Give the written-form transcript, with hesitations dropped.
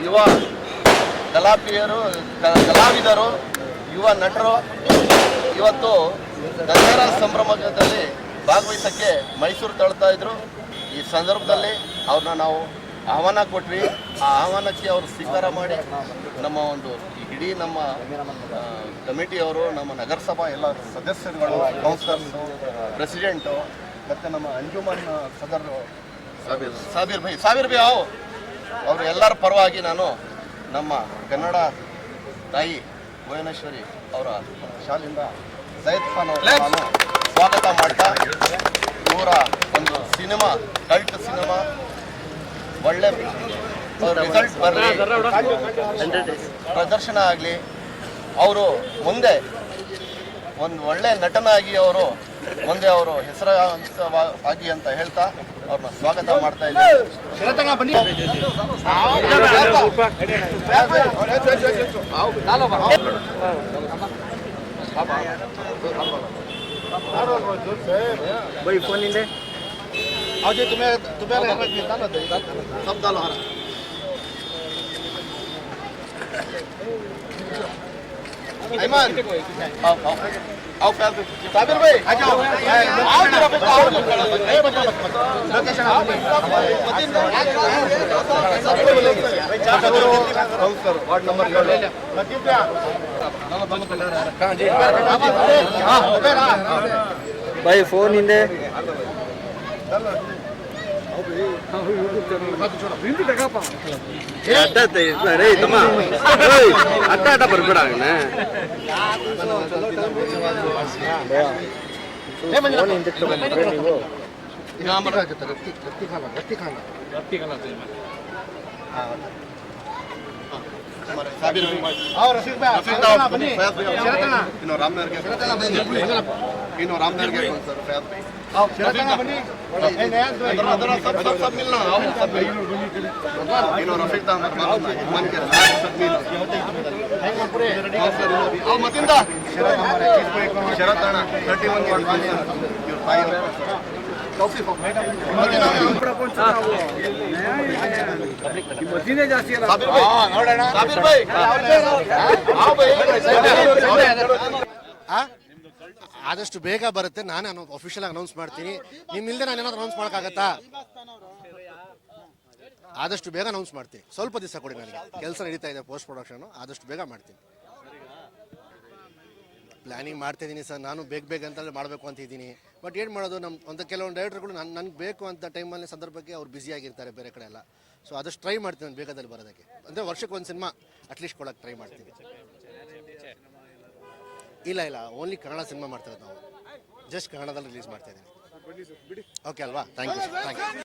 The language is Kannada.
ಯುವ ಕಲಾವಿದರು ಯುವ ನಟರು ಇವತ್ತು ದಸರಾ ಸಂಭ್ರಮದಲ್ಲಿ ಭಾಗವಹಿಸಕ್ಕೆ ಮೈಸೂರು ತಳ್ತಾ ಇದ್ರು. ಈ ಸಂದರ್ಭದಲ್ಲಿ ಅವ್ರನ್ನ ನಾವು ಆಹ್ವಾನ ಕೊಟ್ವಿ. ಆ ಆಹ್ವಾನಕ್ಕೆ ಅವರು ಸ್ವೀಕಾರ ಮಾಡಿ ನಮ್ಮ ಒಂದು ಇಡೀ ನಮ್ಮ ಕಮಿಟಿಯವರು, ನಮ್ಮ ನಗರಸಭಾ ಎಲ್ಲ ಸದಸ್ಯರುಗಳು, ಕೌನ್ಸಿಲರ್ಸು, ಪ್ರೆಸಿಡೆಂಟು ಮತ್ತು ನಮ್ಮ ಅಂಜುಮನ್ ಸದರ್ ಸಾಬೀರ್ ಭೈ ಅವರು ಎಲ್ಲರ ಪರವಾಗಿ ನಾನು ನಮ್ಮ ಕನ್ನಡ ತಾಯಿ ಭುವನೇಶ್ವರಿ ಅವರ ಶಾಲೆಯಿಂದ ಸೈಯದ್ ಖಾನ್ ಅವರು ನಾನು ಸ್ವಾಗತ ಮಾಡ್ತಾ, ಇವರ ಒಂದು ಸಿನಿಮಾ, ಕಲ್ಟ್ ಸಿನಿಮಾ ಒಳ್ಳೆ ರಿಸಲ್ಟ್ ಬರಲಿ, ಪ್ರದರ್ಶನ ಆಗಲಿ, ಅವರು ಮುಂದೆ ಒಂದು ಒಳ್ಳೆ ನಟನಾಗಿ ಅವರು ಮುಂದೆ ಅವರು ಹೆಸರಾಗಿ ಅಂತ ಹೇಳ್ತಾ ಅವ್ರನ್ನ ಸ್ವಾಗತ ಮಾಡ್ತಾ ಇದ್ದಾರೆ. भाई फोन इंदे आज तुम्हें सब डालो हरा ऐमान आओ साबिर भाई आ जाओ आओ जरा पे आओ लोकेशन वार्ड नंबर भाई फोन इंदे ಅಟ್ಟ ಬರ್ಬೇಡ ಆದಷ್ಟು ಬೇಗ ಬರುತ್ತೆ. ನಾನೇ ಅಫಿಷಿಯಲ್ ಆಗಿ ಅನೌನ್ಸ್ ಮಾಡ್ತೀನಿ. ನಿಮ್ಮಿಲ್ಲದೆ ನಾನು ಏನಾದ್ರು ಅನೌನ್ಸ್ ಮಾಡೋಕ್ಕಾಗತ್ತಾ? ಆದಷ್ಟು ಬೇಗ ಅನೌನ್ಸ್ ಮಾಡ್ತೀನಿ. ಸ್ವಲ್ಪ ದಿವಸ ಕೊಡಿ, ನನಗೆ ಕೆಲಸ ನಡೀತಾ ಇದೆ, ಪೋಸ್ಟ್ ಪ್ರೊಡಕ್ಷನ್. ಆದಷ್ಟು ಬೇಗ ಮಾಡ್ತೀನಿ. ಪ್ಲ್ಯಾನಿಂಗ್ ಮಾಡ್ತಾಯಿದ್ದೀನಿ ಸರ್. ನಾನು ಬೇಗ ಅಂತಲೇ ಮಾಡಬೇಕು ಅಂತಿದ್ದೀನಿ. ಬಟ್ ಏನು ಮಾಡೋದು, ನಮ್ಮ ಕೆಲವೊಂದು ಡೈರೆಕ್ಟರ್ಗಳು ನನಗೆ ಬೇಕು ಅಂತ ಟೈಮಲ್ಲಿ ಸಂದರ್ಭಕ್ಕೆ ಅವ್ರು ಬ್ಯುಸಿಯಾಗಿರ್ತಾರೆ ಬೇರೆ ಕಡೆ ಎಲ್ಲ. ಸೊ ಆದಷ್ಟು ಟ್ರೈ ಮಾಡ್ತೀನಿ ನಾನು ಬೇಗದಲ್ಲಿ ಬರೋದಕ್ಕೆ. ಅಂದರೆ ವರ್ಷಕ್ಕೆ ಒಂದು ಸಿನಿಮಾ ಅಟ್ಲೀಸ್ಟ್ ಕೊಡೋಕ್ಕೆ ಟ್ರೈ ಮಾಡ್ತೀನಿ. ಇಲ್ಲ ಓನ್ಲಿ ಕನ್ನಡ ಸಿನಿಮಾ ಮಾಡ್ತಾ ಇರೋದು ನಾವು. ಜಸ್ಟ್ ಕನ್ನಡದಲ್ಲಿ ರಿಲೀಸ್ ಮಾಡ್ತಾ ಇದ್ದೀನಿ. ಓಕೆ ಅಲ್ವಾ? Thank you.